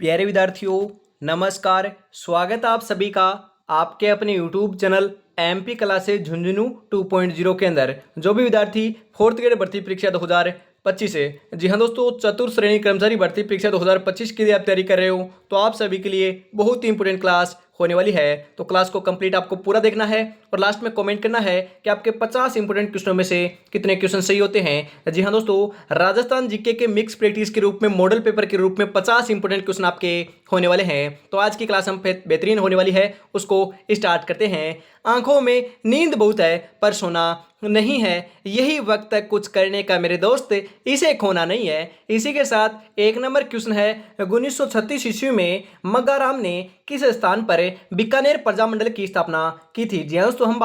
प्यारे विद्यार्थियों, नमस्कार। स्वागत है आप सभी का आपके अपने YouTube channel MP classes Jhunjhunu 2.0 के अंदर। जो भी विद्यार्थी फोर्थ ग्रेड भर्ती परीक्षा 2025 है, जी हाँ दोस्तों, चतुर्थ श्रेणी कर्मचारी भर्ती परीक्षा 2025 के लिए आप तैयारी कर रहे हो तो आप सभी के लिए बहुत ही इंपॉर्टेंट क्लास होने वाली है। तो क्लास को कंप्लीट आपको पूरा देखना है और लास्ट में कमेंट करना है कि आपके 50 इंपॉर्टेंट क्वेश्चनों में से कितने क्वेश्चन सही होते हैं। जी हाँ दोस्तों, राजस्थान जीके के मिक्स प्रैक्टिस के रूप में मॉडल पेपर के रूप में 50 इंपॉर्टेंट क्वेश्चन आपके होने वाले हैं। तो आज की क्लास हम बेहतरीन होने वाली है, उसको स्टार्ट करते हैं। आंखों में नींद बहुत है पर सोना नहीं है, यही वक्त है कुछ करने का मेरे दोस्त, इसे खोना नहीं है। इसी के साथ एक नंबर क्वेश्चन है, 1936 ईस्वी में मग्गाराम ने किस स्थान पर बीकानेर प्रजामंडल की स्थापना की थी। जी हाँ दोस्तों, हम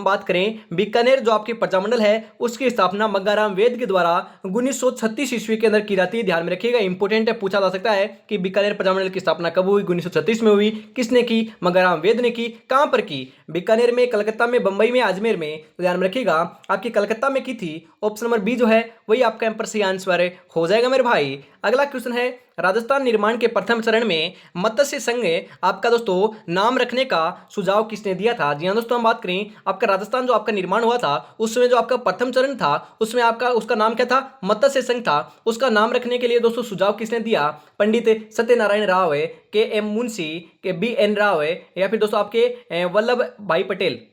बात करें बीकानेर जो आपकी प्रजामंडल है उसकी स्थापना मग्गाराम वेद के द्वारा 1936 ईस्वी के अंदर की जाती है। ध्यान में रखिएगा, इंपोर्टेंट है, पूछा जा सकता है कि बीकानेर प्रजामंडल की स्थापना कब हुई, 1936 में हुई। किसने की? मग्गाराम वेद ने की। कहां पर की? बीकानेर में, कलकत्ता में, बंबई में, अजमेर में। तो ध्यान में रखिएगा, आपकी कलकत्ता में की थी। ऑप्शन नंबर बी जो है वही आपका एम पर सही आंसर हो जाएगा मेरे भाई। अगला क्वेश्चन है, राजस्थान निर्माण के प्रथम चरण में मत्स्य संघ आपका दोस्तों नाम रखने का सुझाव किसने दिया था। जी हाँ दोस्तों, हम बात करें आपका राजस्थान जो आपका निर्माण हुआ था उसमें जो आपका प्रथम चरण था उसमें आपका उसका नाम क्या था? मत्स्य संघ था। उसका नाम रखने के लिए दोस्तों सुझाव किसने दिया? पंडित सत्यनारायण राव है, के एम मुंशी, के बी एन राव है, या फिर दोस्तों आपके वल्लभ भाई पटेल।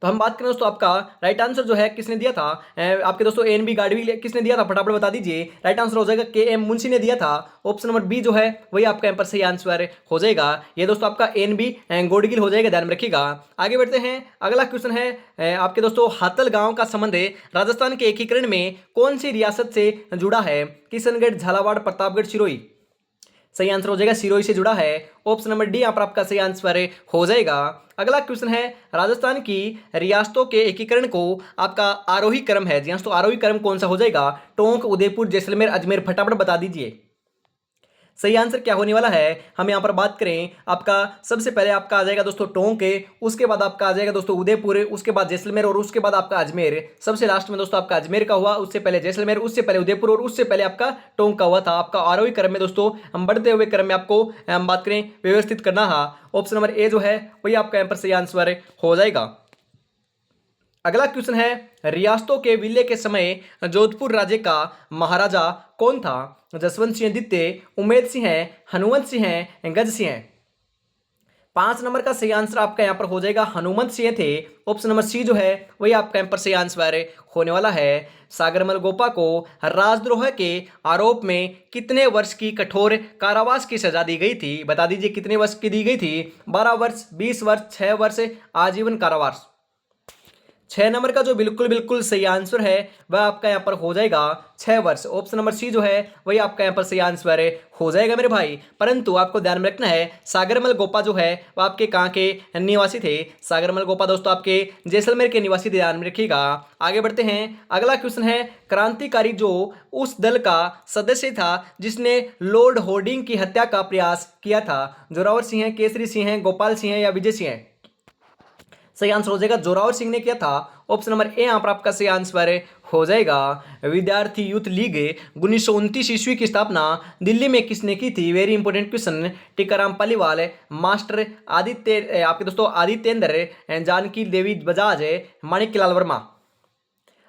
तो हम बात करें दोस्तों, आपका राइट आंसर जो है किसने दिया था? आपके दोस्तों एन बी गाडवी किसने दिया था? फटाफट बता दीजिए। राइट आंसर हो जाएगा के एम मुंशी ने दिया था। ऑप्शन नंबर बी जो है वही आपका यहाँ पर सही आंसर हो जाएगा। ये दोस्तों आपका एन बी गोडगिल हो जाएगा, ध्यान में रखिएगा। आगे बढ़ते हैं, अगला क्वेश्चन है, आपके दोस्तों हातल गांव का संबंध राजस्थान के एकीकरण में कौन सी रियासत से जुड़ा है? किशनगढ़, झालावाड़, प्रतापगढ़, सिरोही। सही आंसर हो जाएगा सिरोही से जुड़ा है। ऑप्शन नंबर डी यहाँ पर आपका सही आंसर हो जाएगा। अगला क्वेश्चन है, राजस्थान की रियासतों के एकीकरण को आपका आरोही क्रम है। जी हाँ, तो आरोही क्रम कौन सा हो जाएगा? टोंक, उदयपुर, जैसलमेर, अजमेर। फटाफट बता दीजिए सही आंसर क्या होने वाला है। हम यहाँ पर बात करें, आपका सबसे पहले आपका आ जाएगा दोस्तों टोंक, उसके बाद आपका आ जाएगा दोस्तों उदयपुर, उसके बाद जैसलमेर और उसके बाद आपका अजमेर। सबसे लास्ट में दोस्तों आपका अजमेर का हुआ, उससे पहले जैसलमेर, उससे पहले उदयपुर और उससे पहले आपका टोंक का हुआ था। आपका आरोही क्रम में दोस्तों हम बढ़ते हुए क्रम में आपको हम बात करें व्यवस्थित करना है। ऑप्शन नंबर ए जो है वही आपका यहाँ पर सही आंसर हो जाएगा। अगला क्वेश्चन है, रियासतों के विलय के समय जोधपुर राज्य का महाराजा कौन था? जसवंत सिंह द्वितीय, उमेद सिंह है, हनुमंत सिंह है, गज सिंह है। 5 नंबर का सही आंसर आपका यहाँ पर हो जाएगा हनुमंत सिंह थे। ऑप्शन नंबर सी जो है वही आपका यहाँ पर सही आंसर होने वाला है। सागरमल गोपा को राजद्रोह के आरोप में कितने वर्ष की कठोर कारावास की सजा दी गई थी? बता दीजिए कितने वर्ष की दी गई थी? 12 वर्ष, 20 वर्ष, 6 वर्ष, आजीवन कारावास। 6 नंबर का जो बिल्कुल बिल्कुल सही आंसर है वह आपका यहाँ पर हो जाएगा 6 वर्ष। ऑप्शन नंबर सी जो है वही आपका यहाँ पर सही आंसर हो जाएगा मेरे भाई। परंतु आपको ध्यान में रखना है, सागरमल गोपा जो है वह आपके कहाँ के निवासी थे? सागरमल गोपा दोस्तों आपके जैसलमेर के निवासी थे, ध्यान में रखिएगा। आगे बढ़ते हैं, अगला क्वेश्चन है, क्रांतिकारी जो उस दल का सदस्य था जिसने लॉर्ड होर्डिंग की हत्या का प्रयास किया था? जोरावर सिंह है, केसरी सिंह है, गोपाल सिंह है, या विजय सिंह है। सही आंसर हो जाएगा जोरावर सिंह ने किया था। ऑप्शन नंबर ए यहाँ पर आपका सही आंसर हो जाएगा। विद्यार्थी यूथ लीग 1929 ईस्वी की स्थापना दिल्ली में किसने की थी? Very important question. Tikaram Paliwal, master Aditya, आपके दोस्तों आदित्येंद्र, जानकी देवी बजाज, माणिक्यलाल वर्मा।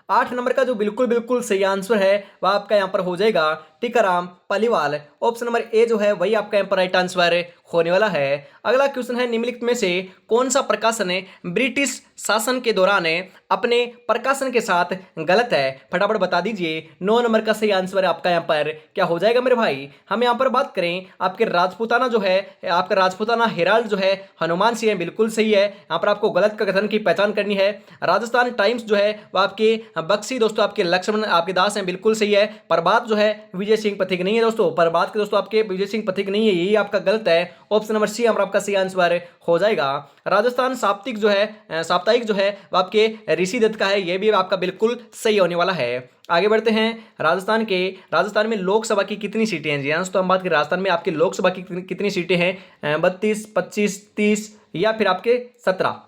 8 नंबर का जो बिल्कुल बिल्कुल सही आंसर है वह आपका यहाँ पर हो जाएगा Tikaram Paliwal. Option number A जो है वही आपका यहाँ पर राइट आंसर होने वाला है। अगला क्वेश्चन है, निम्नलिखित में से कौन सा प्रकाशन ब्रिटिश शासन के दौरान अपने प्रकाशन के साथ गलत है? फटाफट बता दीजिए। 9 नंबर का सही आंसर आपका यहाँ पर क्या हो जाएगा मेरे भाई। हम यहाँ पर बात करें, आपके राजपूताना जो है, आपका राजपूताना हेराल्ड जो है हनुमान सिंह है, बिल्कुल सही है। यहाँ पर आपको गलत कथन की पहचान करनी है। राजस्थान टाइम्स जो है वह आपके बक्सी दोस्तों आपके लक्ष्मण आपके दास हैं, बिल्कुल सही है। प्रभात जो है विजय सिंह पथिक नहीं है दोस्तों, प्रभात के दोस्तों आपके विजय सिंह पथिक नहीं है, यही आपका गलत है। ऑप्शन नंबर सी हमारा आपका सही आंसर हो जाएगा। राजस्थान साप्ताहिक जो है वह आपके ऋषि दत्त का है, यह भी आपका बिल्कुल सही होने वाला है। आगे बढ़ते हैं, राजस्थान में लोकसभा की कितनी सीटें हैं? जी हाँ, तो हम बात करें राजस्थान में आपकी लोकसभा की कितनी सीटें हैं? 32, 25, 30 या फिर आपके 17।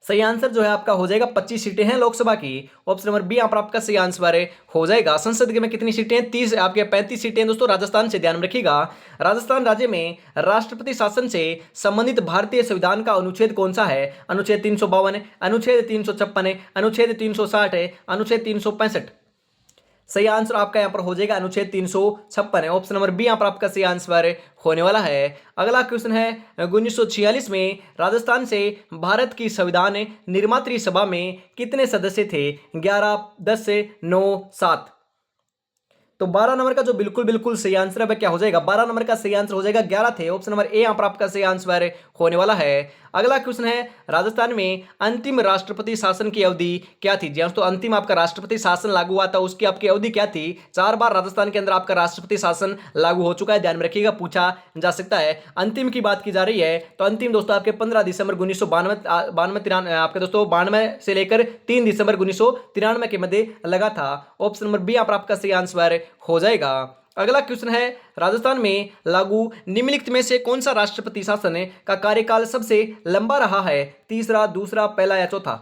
सही आंसर जो है आपका हो जाएगा 25 सीटें हैं लोकसभा की। ऑप्शन नंबर बी यहाँ पर आपका सही आंसर हो जाएगा। संसद के में कितनी सीटें हैं? 30 आपके 35 सीटें हैं दोस्तों राजस्थान से, ध्यान में रखिएगा। राजस्थान राज्य में राष्ट्रपति शासन से संबंधित भारतीय संविधान का अनुच्छेद कौन सा है? अनुच्छेद 352, अनुच्छेद 356, अनुच्छेद 360, अनुच्छेद 365। सही आंसर आपका यहाँ पर हो जाएगा अनुच्छेद 356 है। ऑप्शन नंबर बी यहाँ पर आपका सही आंसर होने वाला है। अगला क्वेश्चन है 1946 में राजस्थान से भारत की संविधान निर्मात्री सभा में कितने सदस्य थे? 11, 10, 9, 7। तो 12 नंबर का जो बिल्कुल बिल्कुल सही आंसर है वह क्या हो जाएगा? 12 नंबर का सही आंसर हो जाएगा 11 थे। ऑप्शन नंबर ए यहाँ पर आपका सही आंसर होने वाला है। अगला क्वेश्चन है राजस्थान में अंतिम राष्ट्रपति शासन की अवधि क्या थी? जी तो अंतिम आपका राष्ट्रपति शासन लागू हुआ था, उसकी आपकी अवधि क्या थी? 4 बार राजस्थान के अंदर आपका राष्ट्रपति शासन लागू हो चुका है, ध्यान में रखिएगा, पूछा जा सकता है। अंतिम की बात की जा रही है तो अंतिम दोस्तों आपके 15 दिसंबर 1992 आपके दोस्तों 92 से लेकर 3 दिसंबर 1993 के मध्य लगा था। ऑप्शन नंबर बी यहाँ पर आपका सही आंसर हो जाएगा। अगला क्वेश्चन है राजस्थान में लागू निम्नलिखित में से कौन सा राष्ट्रपति शासन का कार्यकाल सबसे लंबा रहा है? तीसरा, दूसरा, पहला या चौथा?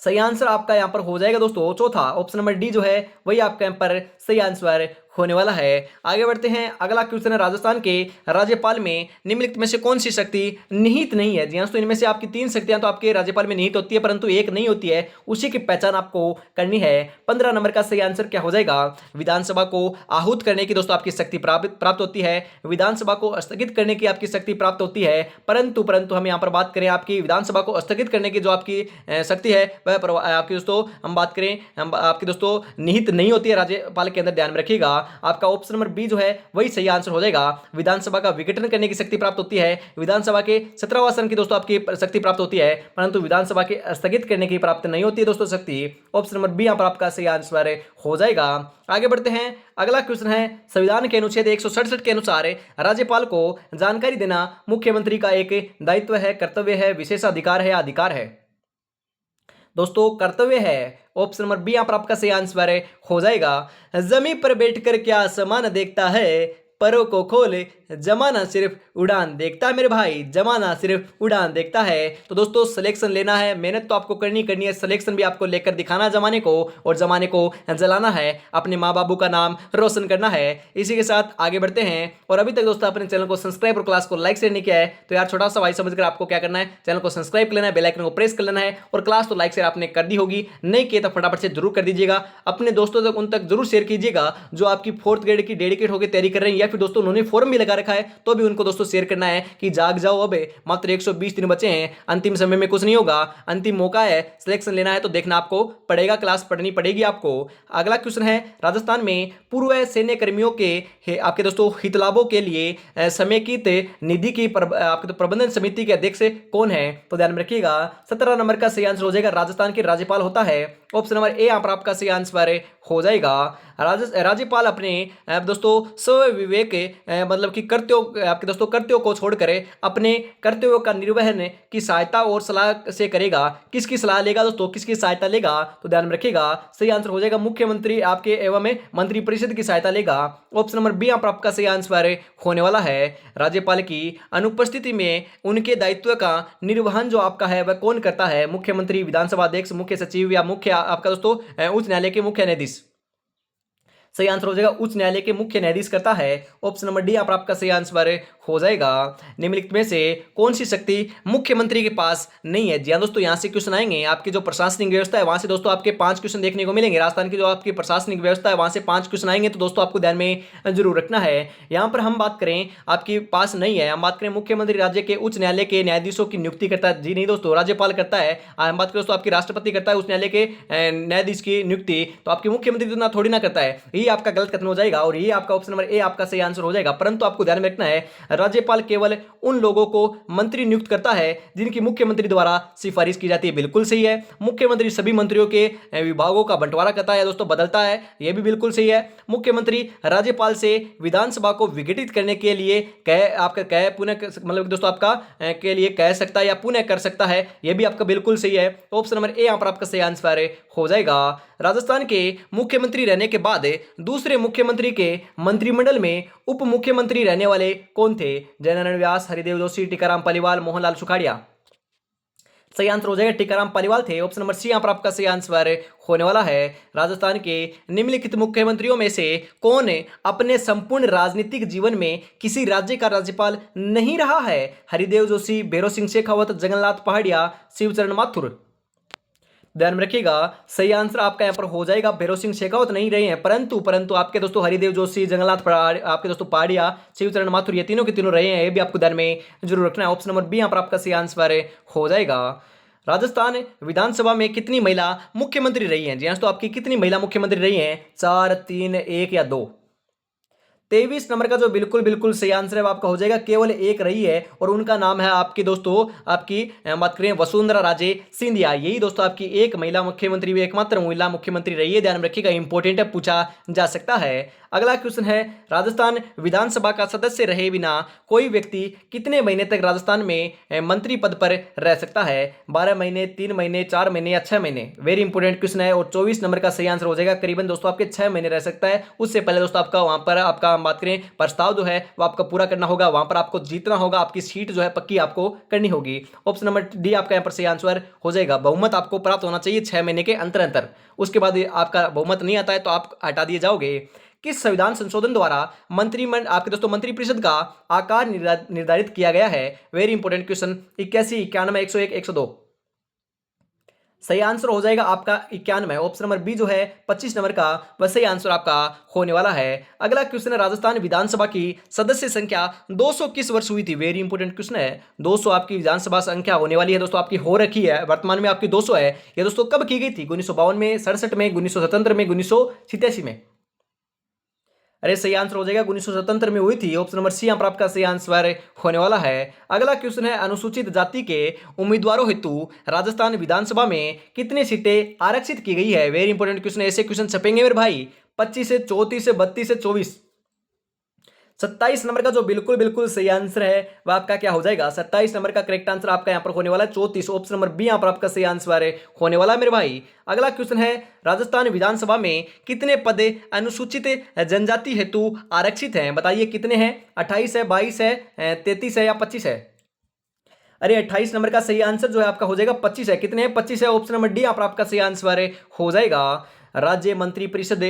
सही आंसर आपका यहां पर हो जाएगा दोस्तों चौथा। ऑप्शन नंबर डी जो है वही आपका यहां पर सही आंसर होने वाला है। आगे बढ़ते हैं। अगला क्वेश्चन है राजस्थान के राज्यपाल में निम्नलिखित में से कौन सी शक्ति निहित नहीं है? जी हाँ, तो इनमें से आपकी 3 शक्तियां तो आपके राज्यपाल में निहित होती है परंतु एक नहीं होती है, उसी की पहचान आपको करनी है। 15 नंबर का सही आंसर क्या हो जाएगा? विधानसभा को आहूत करने की दोस्तों आपकी शक्ति प्राप्त होती है, विधानसभा को स्थगित करने की आपकी शक्ति प्राप्त होती है। परंतु हम यहाँ पर बात करें आपकी विधानसभा को स्थगित करने की जो आपकी शक्ति है वह आपकी दोस्तों हम बात करें आपकी दोस्तों निहित नहीं होती है राज्यपाल के अंदर, ध्यान में रखिएगा। आपका ऑप्शन नंबर बी जो है वही सही आंसर हो जाएगा। विधानसभा का विघटन करने की शक्ति प्राप्त होती है, विधानसभा के 17वां सदन की दोस्तों आपकी शक्ति प्राप्त होती है, परंतु विधानसभा के स्थगित करने की प्राप्त नहीं होती है दोस्तों शक्ति। ऑप्शन नंबर बी यहां पर आपका सही आंसर हो जाएगा। आगे बढ़ते हैं। अगला क्वेश्चन है संविधान के अनुच्छेद 167 के अनुसार राज्यपाल को जानकारी देना मुख्यमंत्री का एक दायित्व है, कर्तव्य है, विशेषाधिकार है या अधिकार है? दोस्तों कर्तव्य है। ऑप्शन नंबर बी यहां पर आपका सही आंसर हो जाएगा। जमीन पर बैठकर क्या आसमान देखता है, परों को खोले जमाना सिर्फ उड़ान देखता है मेरे भाई, जमाना सिर्फ उड़ान देखता है। तो दोस्तों सिलेक्शन लेना है, मेहनत तो आपको करनी है, सिलेक्शन भी आपको लेकर दिखाना जमाने को और जमाने को जलाना है, अपने माँ बाबू का नाम रोशन करना है। इसी के साथ आगे बढ़ते हैं। और अभी तक दोस्तों अपने चैनल को सब्सक्राइब और क्लास को लाइक शेयर नहीं किया है तो यार छोटा सा भाई समझकर आपको क्या करना है, चैनल को सब्सक्राइब कर लेना है, बेल आइकन को प्रेस कर लेना है और क्लास तो लाइक शेयर आपने कर दी होगी, नहीं किए तो फटाफट से जरूर कर दीजिएगा। अपने दोस्तों तक उन तक जरूर शेयर कीजिएगा जो आपकी 4th ग्रेड की डेडिकेट होकर तैयारी कर रहे हैं, या फिर दोस्तों उन्होंने फॉर्म भी लगा रखा है तो भी उनको दोस्तों शेयर करना है कि जाग जाओ, अब मात्र 120 दिन बचे हैं, अंतिम समय में कुछ नहीं होगा, अंतिम मौका है, सिलेक्शन लेना है तो देखना आपको पड़ेगा, क्लास पढ़नी पड़ेगी आपको। अगला क्वेश्चन है राजस्थान में पूर्व सैन्य कर्मियों के आपके दोस्तों हित लाभों के लिए समेकित निधि की आपके प्रबंधन समिति के अध्यक्ष कौन है? तो ध्यान में रखिएगा 17 नंबर का सही आंसर हो जाएगा राजस्थान के राज्यपाल होता है। ऑप्शन नंबर ए यहाँ पर आपका सही आंसर हो जाएगा। राज्यपाल अपने दोस्तों स्वविवेक मतलब कि कर्तव्यों आपके दोस्तों कर्तव्यों को छोड़कर अपने कर्तव्यों का निर्वहन की सहायता और सलाह से करेगा। किसकी सलाह लेगा दोस्तों, किसकी सहायता लेगा? तो ध्यान में रखिएगा सही आंसर हो जाएगा मुख्यमंत्री आपके एवं मंत्री परिषद की सहायता लेगा। ऑप्शन नंबर बी यहाँ पर आपका सही आंसर होने वाला है। राज्यपाल की अनुपस्थिति में उनके दायित्व का निर्वहन जो आपका है वह कौन करता है? मुख्यमंत्री, विधानसभा अध्यक्ष, मुख्य सचिव या मुख्य आपका दोस्तों उच्च न्यायालय के मुख्य न्यायाधीश? सही आंसर हो जाएगा उच्च न्यायालय के मुख्य न्यायाधीश करता है। ऑप्शन नंबर डी आप आपका सही आंसर हो जाएगा। निम्नलिखित में से कौन सी शक्ति मुख्यमंत्री के पास नहीं है? जी हाँ दोस्तों यहाँ से क्वेश्चन आएंगे। आपकी जो प्रशासनिक व्यवस्था है वहां से दोस्तों आपके 5 क्वेश्चन देखने को मिलेंगे। राजस्थान की जो आपकी प्रशासनिक व्यवस्था है वहां से 5 क्वेश्चन आएंगे, तो दोस्तों आपको ध्यान में जरूर रखना है। यहाँ पर हम बात करें आपके पास नहीं है, हम बात करें मुख्यमंत्री राज्य के उच्च न्यायालय के न्यायाधीशों की नियुक्ति करता है। जी नहीं दोस्तों, राज्यपाल करता है। हम बात करें दोस्तों आपकी राष्ट्रपति करता है उच्च न्यायालय के न्यायाधीश की नियुक्ति, तो आपकी मुख्यमंत्री तो थोड़ी ना करता है। ये आपका गलत कथन हो जाएगा और ये आपका ऑप्शन नंबर ए आपका सही आंसर हो जाएगा। परंतु आपको ध्यान में रखना है राज्यपाल केवल उन लोगों को मंत्री नियुक्त करता है जिनकी मुख्यमंत्री द्वारा सिफारिश की जाती है। बिल्कुल सही है। मुख्यमंत्री सभी मंत्रियों के विभागों का बंटवारा करता है दोस्तों, बदलता है, यह भी बिल्कुल सही है। मुख्यमंत्री राज्यपाल से विधानसभा को विघटित करने के लिए कह पुनः मतलब दोस्तों आपका के लिए कह सकता है या पुनः कर सकता है, यह भी आपका बिल्कुल सही है। ऑप्शन नंबर ए यहां पर आपका सही आंसर हो जाएगा। राजस्थान के मुख्यमंत्री रहने के बाद दूसरे मुख्यमंत्री के मंत्रिमंडल में उप मुख्यमंत्री रहने वाले कौन थे? जयनारायण व्यास, हरिदेव जोशी, टीकाराम पालीवाल, मोहनलाल सुखाड़िया? सही आंसर हो जाएगा टीकाराम पालीवाल थे। ऑप्शन नंबर सी यहाँ पर आपका सही आंसर होने वाला है। राजस्थान के निम्नलिखित मुख्यमंत्रियों में से कौन अपने संपूर्ण राजनीतिक जीवन में किसी राज्य का राज्यपाल नहीं रहा है? हरिदेव जोशी, भैरों सिंह शेखावत, जगन्नाथ पहाड़िया, शिवचरण माथुर। ध्यान में रखिएगा, सही आंसर आपका यहाँ पर हो जाएगा भैरों सिंह शेखावत नहीं रहे हैं, परंतु परंतु आपके दोस्तों हरिदेव जोशी, जंगलनाथ आपके दोस्तों पहाड़िया, शिवचरण माथुर ये तीनों के तीनों रहे हैं। ये भी आपको ध्यान में जरूर रखना है। ऑप्शन नंबर बी यहाँ पर आपका सही आंसर हो जाएगा। राजस्थान विधानसभा में कितनी महिला मुख्यमंत्री रही हैं? जी हाँ, तो आपकी कितनी महिला मुख्यमंत्री रही हैं? 4, 3, 1 या 2? 23 नंबर का जो बिल्कुल बिल्कुल सही आंसर है वो आपका हो जाएगा, केवल एक रही है और उनका नाम है आपकी दोस्तों आपकी बात करें वसुंधरा राजे सिंधिया। यही दोस्तों आपकी एक महिला मुख्यमंत्री भी एकमात्र महिला मुख्यमंत्री रही है। ध्यान में रखिएगा, इंपॉर्टेंट है, पूछा जा सकता है। अगला क्वेश्चन है, राजस्थान विधानसभा का सदस्य रहे बिना कोई व्यक्ति कितने महीने तक राजस्थान में मंत्री पद पर रह सकता है? 12 महीने, 3 महीने, 4 महीने या 6 महीने? वेरी इंपॉर्टेंट क्वेश्चन है और 24 नंबर का सही आंसर हो जाएगा करीबन दोस्तों आपके 6 महीने रह सकता है। उससे पहले दोस्तों आपका वहां पर आपका बात करें प्रस्ताव जो है वो आपका पूरा करना होगा, वहां पर आपको जीतना होगा, आपकी सीट जो है पक्की आपको करनी होगी। ऑप्शन नंबर डी आपका यहाँ पर सही आंसर हो जाएगा। बहुमत आपको प्राप्त होना चाहिए 6 महीने के अंतर अंतर। उसके बाद आपका बहुमत नहीं आता है तो आप हटा दिए जाओगे। किस संविधान संशोधन द्वारा मंत्रिमंडल आपके दोस्तों मंत्रिपरिषद का आकार निर्धारित किया गया है? Very important question. 81, 91, 101, 102? सही आंसर हो जाएगा आपका 91। ऑप्शन नंबर बी जो है 25 नंबर का वह सही आंसर आपका होने वाला है। अगला क्वेश्चन है, राजस्थान विधानसभा की सदस्य संख्या 200 किस वर्ष हुई थी? वेरी इंपॉर्टेंट क्वेश्चन है। 200 आपकी विधानसभा संख्या होने वाली है दोस्तों, आपकी हो रखी है, वर्तमान में आपकी 200 है। ये दोस्तों कब की गई थी? 1952 में, 67 में, 1977 में, 1987 में? अरे सही आंसर हो जाएगा 1977 में हुई थी। ऑप्शन नंबर सी यहाँ पर आपका सही आंसर होने वाला है। अगला क्वेश्चन है, अनुसूचित जाति के उम्मीदवारों हेतु राजस्थान विधानसभा में कितनी सीटें आरक्षित की गई है? वेरी इंपॉर्टेंट क्वेश्चन, ऐसे क्वेश्चन छपेंगे मेरे भाई। 25 से 34 से 32 से 24? 27 नंबर का जो बिल्कुल बिल्कुल सही आंसर है वह आपका क्या हो जाएगा? 27 नंबर का करेक्ट आंसर आपका यहाँ पर होने वाला है 34। ऑप्शन नंबर बी यहाँ पर आपका सही आंसर होने वाला है मेरे भाई। अगला क्वेश्चन है, राजस्थान विधानसभा में कितने पद अनुसूचित जनजाति हेतु आरक्षित हैं? बताइए कितने हैं? 28 है, 22 है, 33 है या 25 है? अरे 28 नंबर का सही आंसर जो है आपका हो जाएगा 25 है। कितने हैं? 25 है। ऑप्शन नंबर डी यहाँ पर आपका सही आंसर हो जाएगा। राज्य मंत्रिपरिषद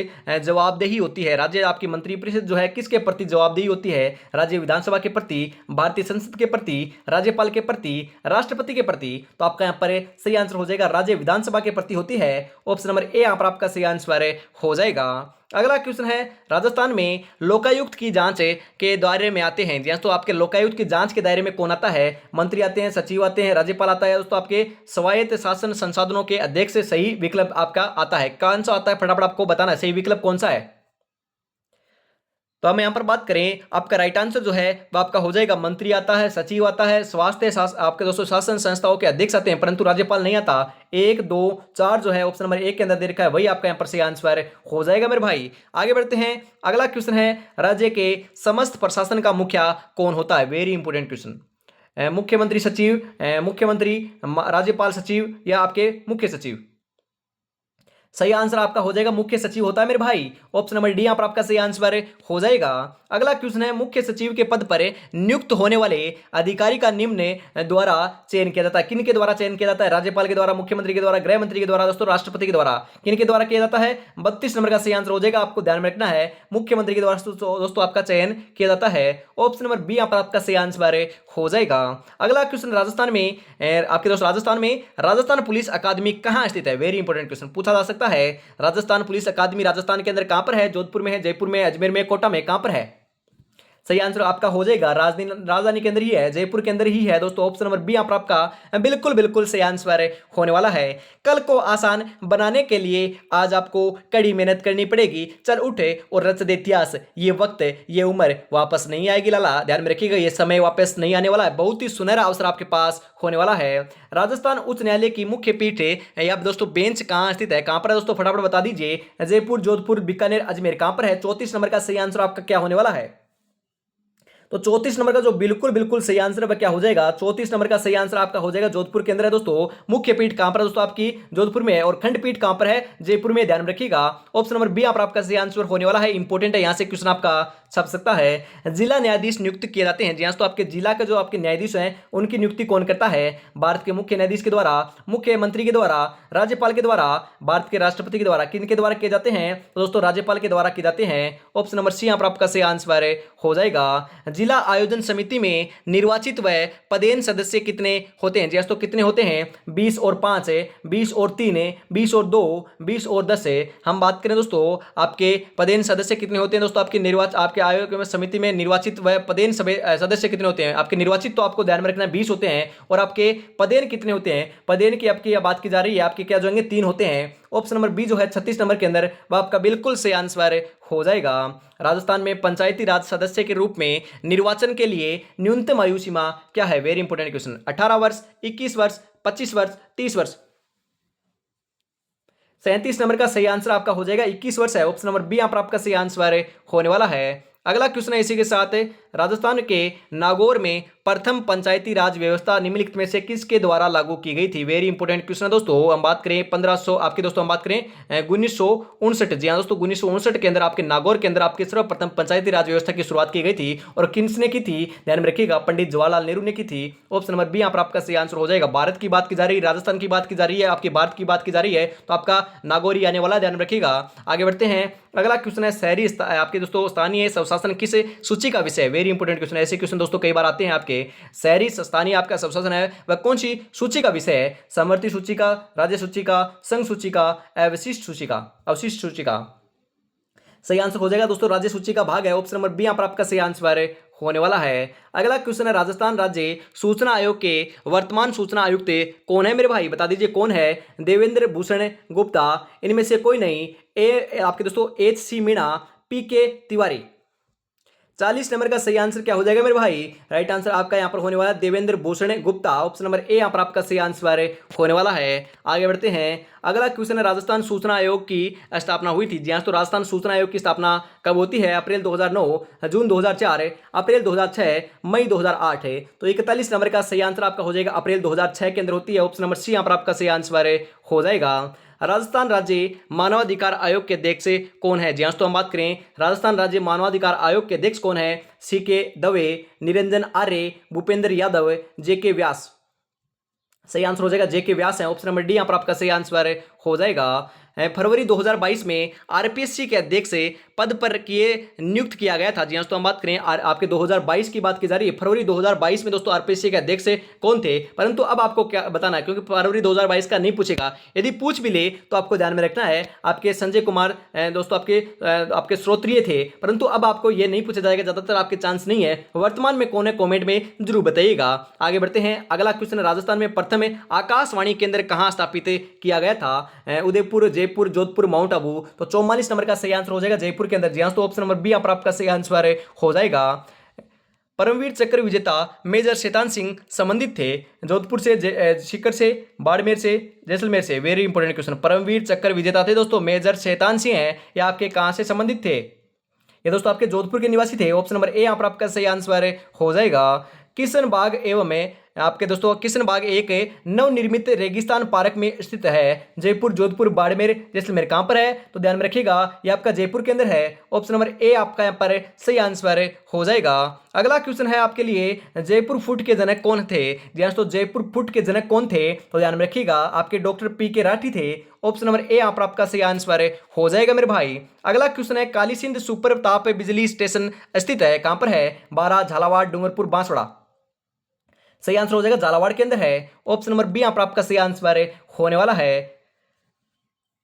जवाबदेही होती है। राज्य आपकी मंत्रिपरिषद जो है किसके प्रति जवाबदेही होती है? राज्य विधानसभा के प्रति, भारतीय संसद के प्रति, राज्यपाल के प्रति, राष्ट्रपति के प्रति? तो आपका यहाँ पर सही आंसर हो जाएगा राज्य विधानसभा के प्रति होती है। ऑप्शन नंबर ए यहाँ पर आपका सही आंसर हो जाएगा। अगला क्वेश्चन है, राजस्थान में लोकायुक्त की जांच के दायरे में आते हैं? तो आपके लोकायुक्त की जांच के दायरे में कौन आता है? मंत्री आते हैं, सचिव आते हैं, राज्यपाल आता है दोस्तों, आपके स्वायत्त शासन संसाधनों के अध्यक्ष से सही विकल्प आपका आता है। कौन सा आता है फटाफट आपको बताना है, सही विकल्प कौन सा है? तो हम यहाँ पर बात करें, आपका राइट आंसर जो है वह आपका हो जाएगा मंत्री आता है, सचिव आता है, स्वास्थ्य आपके दोस्तों शासन संस्थाओं के अध्यक्ष आते हैं, परंतु राज्यपाल नहीं आता। 1, 2, 4 जो है ऑप्शन नंबर 1 के अंदर दे रखा है वही आपका यहाँ पर सही आंसर हो जाएगा मेरे भाई। आगे बढ़ते हैं। अगला क्वेश्चन है, राज्य के समस्त प्रशासन का मुखिया कौन होता है? Very important question. मुख्यमंत्री सचिव, मुख्यमंत्री, राज्यपाल सचिव या आपके मुख्य सचिव? सही आंसर आपका हो जाएगा मुख्य सचिव होता है मेरे भाई। ऑप्शन नंबर डी यहाँ पर आपका सही आंसर हो जाएगा। अगला क्वेश्चन है, मुख्य सचिव के पद पर नियुक्त होने वाले अधिकारी का निम्न द्वारा चयन किया जाता है? किन के द्वारा चयन किया जाता है? राज्यपाल के द्वारा, मुख्यमंत्री के द्वारा, गृह मंत्री के द्वारा, दोस्तों राष्ट्रपति के द्वारा? किन के द्वारा किया जाता है? 32 नंबर का सही आंसर हो जाएगा। आपको ध्यान में रखना है मुख्यमंत्री के द्वारा दोस्तों आपका चयन किया जाता है। ऑप्शन नंबर बी यहाँ पर आपका सही आंसर हो जाएगा। अगला क्वेश्चन, राजस्थान में आपके दोस्तों राजस्थान पुलिस अकादमी कहाँ स्थित है? वेरी इंपॉर्टेंट क्वेश्चन पूछा जा सकता है। राजस्थान पुलिस अकादमी राजस्थान के अंदर कहां पर है? जोधपुर में है, जयपुर में, अजमेर में, कोटा में? कहां पर है? सही आंसर आपका हो जाएगा राजधानी के अंदर ही है, जयपुर के अंदर ही है दोस्तों। ऑप्शन नंबर बी यहाँ पर आपका बिल्कुल बिल्कुल सही आंसर होने वाला है। कल को आसान बनाने के लिए आज आपको कड़ी मेहनत करनी पड़ेगी। चल उठे और रच दे इतिहास, ये वक्त, ये उम्र वापस नहीं आएगी लाला। ध्यान में रखिएगा, ये समय वापस नहीं आने वाला है। बहुत ही सुनहरा अवसर आपके पास होने वाला है। राजस्थान उच्च न्यायालय की मुख्य पीठ या दोस्तों बेंच कहाँ स्थित है? कहां पर है दोस्तों फटाफट बता दीजिए। जयपुर, जोधपुर, बीकानेर, अजमेर? कहां पर है? 34 नंबर का सही आंसर आपका क्या होने वाला है? तो 34 नंबर का जो बिल्कुल बिल्कुल सही आंसर है क्या हो जाएगा? 34 नंबर का सही आंसर आपका हो जाएगा जोधपुर के अंदर है दोस्तों। मुख्य पीठ कहां पर है दोस्तों? आपकी जोधपुर में है। और खंडपीठ कहां पर है? जयपुर में। ध्यान रखिएगा। ऑप्शन नंबर बी यहाँ पर आपका सही आंसर होने वाला है। इंपॉर्टेंट है, यहां से क्वेश्चन आपका छप सकता है। जिला न्यायाधीश नियुक्त किए जाते हैं। जी हाँ, तो आपके जिला के जो आपके न्यायाधीश हैं उनकी नियुक्ति कौन करता है? भारत के मुख्य न्यायाधीश के द्वारा, मुख्यमंत्री के द्वारा, राज्यपाल के द्वारा, भारत के राष्ट्रपति के द्वारा। किनके द्वारा किए जाते हैं? तो दोस्तों राज्यपाल के द्वारा किए जाते हैं। ऑप्शन नंबर सी यहाँ पर आपका सही आंसर हो जाएगा। जिला आयोजन समिति में निर्वाचित व पदेन सदस्य कितने होते हैं? जी हाँ, तो कितने होते हैं? 20 और 5 है, 20 और 3 है, 20 और 2, 20 और 10 है। हम बात करें दोस्तों आपके पदेन सदस्य कितने होते हैं दोस्तों आपके आयोग में समिति में निर्वाचित व पदेन सदस्य कितने होते हैं? आपके निर्वाचित तो आपको ध्यान में रखना 20 होते हैं, और आपके पदेन कितने होते हैं? पदेन की आपकी बात की जा रही है, आपके क्या जो होंगे 3 होते हैं। ऑप्शन नंबर बी जो है 36 नंबर के अंदर वह आपका बिल्कुल सही आंसर हो जाएगा। राजस्थान में पंचायती राज सदस्य के रूप में निर्वाचन के लिए न्यूनतम आयु सीमा क्या है? Very important question. 18 वर्ष, 21 वर्ष, 25 वर्ष, 30 वर्ष। 37 नंबर का सही आंसर आपका हो जाएगा 21 वर्ष है। ऑप्शन नंबर बी यहाँ पर आपका सही आंसर होने वाला है। अगला क्वेश्चन है इसी के साथ, राजस्थान के नागौर में प्रथम पंचायती राज व्यवस्था निम्नलिखित में से किसके द्वारा लागू की गई थी? वेरी इंपोर्टेंट क्वेश्चन है दोस्तों। हम बात करें 1500 आपके दोस्तों हम बात करें 1959। जी हाँ दोस्तों, 1959 के अंदर आपके नागौर के अंदर आपके सर्वप्रथम पंचायती राज व्यवस्था की शुरुआत की गई थी। और किसने की थी? ध्यान में रखिएगा, पंडित जवाहरलाल नेहरू ने की थी। ऑप्शन नंबर बी यहाँ पर आपका सही आंसर हो जाएगा। भारत की बात की जा रही है, राजस्थान की बात की जा रही है, आपकी भारत की बात की जा रही है, तो आपका नागौर ही आने वाला, ध्यान में रखिएगा। आगे बढ़ते हैं। अगला क्वेश्चन है शहरी आपके दोस्तों स्थानीय स्वशासन किस सूची का विषय है? वेरी इंपोर्टेंट क्वेश्चन है। ऐसे क्वेश्चन दोस्तों कई बार आते हैं आपके। शहरी स्थानीय आपका स्वशासन है वह कौन सी सूची का विषय है? समवर्ती सूची का, राज्य सूची का, संघ सूची का, अवशिष्ट सूची का? अवशिष्ट सूची का सही आंसर हो जाएगा दोस्तों, राज्य सूची का भाग है। ऑप्शन नंबर बी यहाँ पर आपका सही आंसर होने वाला है। अगला क्वेश्चन है राजस्थान राज्य सूचना आयोग के वर्तमान सूचना आयुक्त कौन है मेरे भाई? बता दीजिए कौन है? देवेंद्र भूषण गुप्ता, इनमें से कोई नहीं, ए आपके दोस्तों HC Meena, PK Tiwari. 40 number का सही आंसर क्या हो जाएगा मेरे भाई? राइट आंसर आपका यहाँ पर होने वाला है Devendra Bhushan Gupta. Option number A यहाँ पर आपका सही आंसर होने वाला है। आगे बढ़ते हैं। अगला क्वेश्चन है राजस्थान सूचना आयोग की स्थापना हुई थी। जी हाँ, तो राजस्थान सूचना आयोग की स्थापना कब होती है? अप्रैल 2009, जून 2004, अप्रैल 2006, मई 2008 है। तो 41 नंबर का सही आंसर आपका हो जाएगा अप्रैल 2006 के अंदर होती है। ऑप्शन नंबर सी यहाँ पर आपका सही आंसर हो जाएगा। राजस्थान राज्य मानवाधिकार आयोग के अध्यक्ष कौन है? जी हाँ, तो हम बात करें राजस्थान राज्य मानवाधिकार आयोग के अध्यक्ष कौन है? CK दवे, निरंजन आर्य, भूपेंद्र यादव, JK व्यास। सही आंसर हो जाएगा JK व्यास है। ऑप्शन नंबर डी यहाँ पर आपका सही आंसर हो जाएगा। फरवरी 2022 में RPSC के अध्यक्ष पद पर नियुक्त किया गया था। जी हाँ, तो हम बात करें आपके 2022 की बात की जा रही है। फरवरी 2022 में दोस्तों RPSC के अध्यक्ष कौन थे? परंतु अब आपको क्या बताना है, क्योंकि फरवरी 2022 का नहीं पूछेगा। यदि पूछ भी ले तो आपको ध्यान में रखना है आपके संजय कुमार दोस्तों आपके श्रोत्रिय थे, परंतु अब आपको ये नहीं पूछा जाएगा, ज्यादातर आपके चांस नहीं है। वर्तमान में कौन है कॉमेंट में जरूर बताइएगा। आगे बढ़ते हैं। अगला क्वेश्चन, राजस्थान में प्रथम आकाशवाणी केंद्र कहाँ स्थापित किया गया था? उदयपुर, जयपुर, जोधपुर, माउंट आबू। तो 44 नंबर का सही आंसर हो जाएगा जयपुर के अंदर। जी हाँ, तो ऑप्शन नंबर बी यहाँ पर आपका सही आंसर हो जाएगा। परमवीर चक्र विजेता मेजर शैतान सिंह संबंधित थे जोधपुर से, सीकर से, बाड़मेर से, जैसलमेर से। Very important question. परमवीर चक्र विजेता थे दोस्तों मेजर शैतान सिंह हैं, या आपके कहां से संबंधित थे? ये दोस्तों आपके जोधपुर के निवासी थे। ऑप्शन नंबर ए यहाँ पर आपका सही आंसर हो जाएगा। किशन बाग एवं आपके दोस्तों किशन बाग एक नवनिर्मित रेगिस्तान पार्क में स्थित है। जयपुर, जोधपुर, बाड़मेर, जैसलमेर कहां पर है? तो ध्यान में रखिएगा ये आपका जयपुर के अंदर है। ऑप्शन नंबर ए आपका यहाँ पर सही आंसर हो जाएगा। अगला क्वेश्चन है आपके लिए, जयपुर फुट के जनक कौन थे? जी हाँ, तो जयपुर फुट के जनक कौन थे? तो ध्यान में रखिएगा आपके डॉक्टर PK राठी थे। ऑप्शन नंबर ए यहाँ पर आपका सही आंसर हो जाएगा मेरे भाई। अगला क्वेश्चन है, काली सिंध सुपर ताप बिजली स्टेशन स्थित है कहां पर है? बारा, झालावाड़, डूंगरपुर, बांसवाड़ा। सही आंसर हो जाएगा झालावाड़ के अंदर है। ऑप्शन नंबर बी यहाँ पर आपका सही आंसर होने वाला है।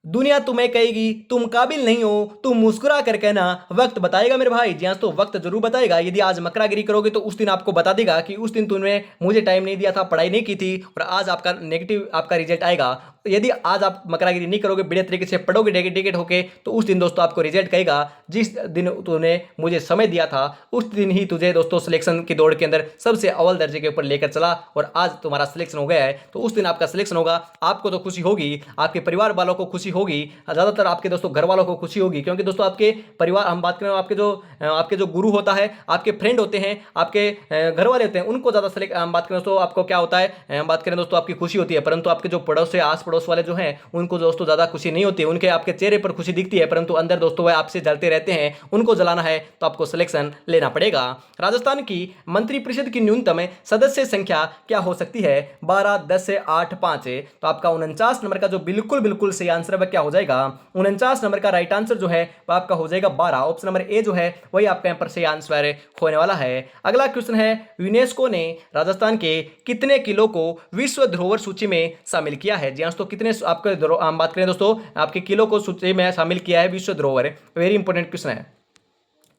दुनिया तुम्हें कहेगी तुम काबिल नहीं हो, तुम मुस्कुरा कर कहना वक्त बताएगा मेरे भाई। जी हाँ, तो वक्त जरूर बताएगा। यदि आज मकरागिरी करोगे तो उस दिन आपको बता देगा कि उस दिन तुमने मुझे टाइम नहीं दिया था, पढ़ाई नहीं की थी, और आज आपका नेगेटिव आपका रिजल्ट आएगा। यदि आज आप मकरागिरी नहीं करोगे, बढ़िया तरीके से पढ़ोगे डेडिकेट होके, तो उस दिन दोस्तों आपको रिजल्ट कहेगा जिस दिन तूने मुझे समय दिया था उस दिन ही तुझे दोस्तों सिलेक्शन की दौड़ के अंदर सबसे अव्वल दर्जे के ऊपर लेकर चला, और आज तुम्हारा सिलेक्शन हो गया है। तो उस दिन आपका सिलेक्शन होगा, आपको तो खुशी होगी, आपके परिवार वालों को खुशी होगी, ज़्यादातर आपके दोस्तों घर वालों को खुशी होगी, क्योंकि दोस्तों आपके परिवार, हम बात करें आपके जो गुरु होता है, आपके फ्रेंड होते हैं, आपके घर वाले होते हैं, उनको ज़्यादा सिलेक्ट, हम बात करें दोस्तों आपको क्या होता है, हम बात करें दोस्तों आपकी खुशी होती है, परंतु आपके जो पड़ोस से आस पड़ोस वाले जो हैं उनको दोस्तों ज़्यादा खुशी नहीं होती है। उनके आपके चेहरे पर खुशी दिखती है, परंतु अंदर दोस्तों वह आपसे जलते रहते हैं उनको जलाना है तो आपको सिलेक्शन लेना पड़ेगा। राजस्थान की मंत्रिपरिषद की न्यूनतम सदस्य संख्या क्या हो सकती है? 12, 10, 8, 5। तो आपका 49 नंबर का जो बिल्कुल बिल्कुल सही आंसर है वह क्या हो जाएगा? 49 नंबर का राइट आंसर जो है वह आपका हो जाएगा 12। ऑप्शन नंबर ए जो है वही आपका यहाँ पर सही आंसर होने वाला है। अगला क्वेश्चन है, यूनेस्को ने राजस्थान के कितने किलो को विश्व धरोहर सूची में शामिल किया है? जी हाँ दोस्तों, कितने आपके हम बात करें दोस्तों, आपके किलो को सूची में शामिल किया है विश्व धरोहर। वेरी इंपॉर्टेंट क्वेश्चन है।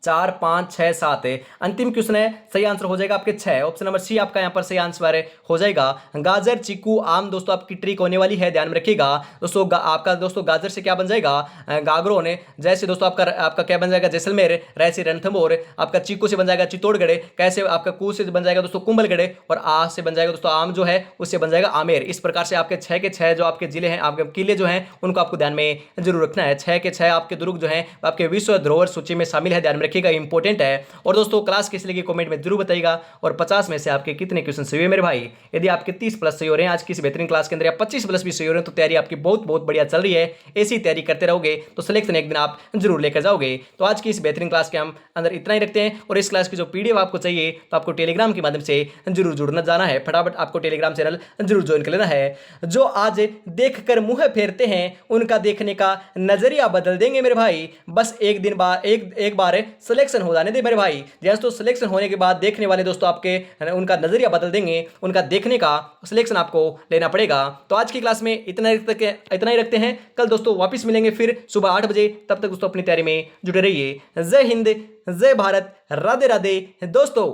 4, 5, 6, 7 है। अंतिम क्वेश्चन है, सही आंसर हो जाएगा आपके 6। ऑप्शन नंबर सी आपका यहाँ पर सही आंसर हो जाएगा। गाजर, चीकू, आम दोस्तों आपकी ट्रिक होने वाली है, ध्यान में रखिएगा दोस्तों। आपका दोस्तों गाजर से क्या बन जाएगा? गागरों ने। जैसे दोस्तों आपका क्या बन जाएगा? जैसलमेर। रैसे रणथंभौर। आपका चीकू से बन जाएगा चित्तौड़गढ़। कैसे आपका कू से बन जाएगा दोस्तों कुंभलगढ़। और आ से बन जाएगा दोस्तों आम जो है उससे बन जाएगा आमेर। इस प्रकार से आपके 6 के 6 जो आपके जिले हैं, आपके किले जो हैं उनको आपको ध्यान में जरूर रखना है। 6 के 6 आपके दुर्ग जो है आपके विश्व धरोहर सूची में शामिल है, ध्यान में रखिएगा, इंपॉर्टेंट है। और दोस्तों क्लास किस लगी कमेंट में जरूर बताइएगा। और 50 में से आपके कितने क्वेश्चन सही हुए मेरे भाई? यदि आपके 30 प्लस सही हो रहे हैं आज की इस बेहतरीन क्लास के अंदर, या 25 प्लस भी सही हो रहे हैं, तो तैयारी आपकी बहुत बहुत बढ़िया चल रही है। ऐसी तैयारी करते रहोगे तो सिलेक्शन एक दिन आप जरूर लेकर जाओगे। तो आज की इस बेहतरीन क्लास के हम अंदर इतना ही रखते हैं। और इस क्लास की जो पीडीएफ आपको चाहिए तो आपको टेलीग्राम के माध्यम से जरूर जुड़ना जाना है। फटाफट आपको टेलीग्राम चैनल जरूर ज्वाइन कर लेना है। जो आज देखकर मुंह फेरते हैं उनका देखने का नजरिया बदल देंगे मेरे भाई। बस एक दिन बाद एक बार सिलेक्शन हो जाने दे मेरे भाई। जैसे तो सिलेक्शन होने के बाद देखने वाले दोस्तों आपके उनका नजरिया बदल देंगे, उनका देखने का सिलेक्शन आपको लेना पड़ेगा। तो आज की क्लास में इतना ही रखते हैं। कल दोस्तों वापस मिलेंगे फिर सुबह 8 बजे। तब तक दोस्तों अपनी तैयारी में जुटे रहिए। जय हिंद, जय भारत, राधे राधे दोस्तों।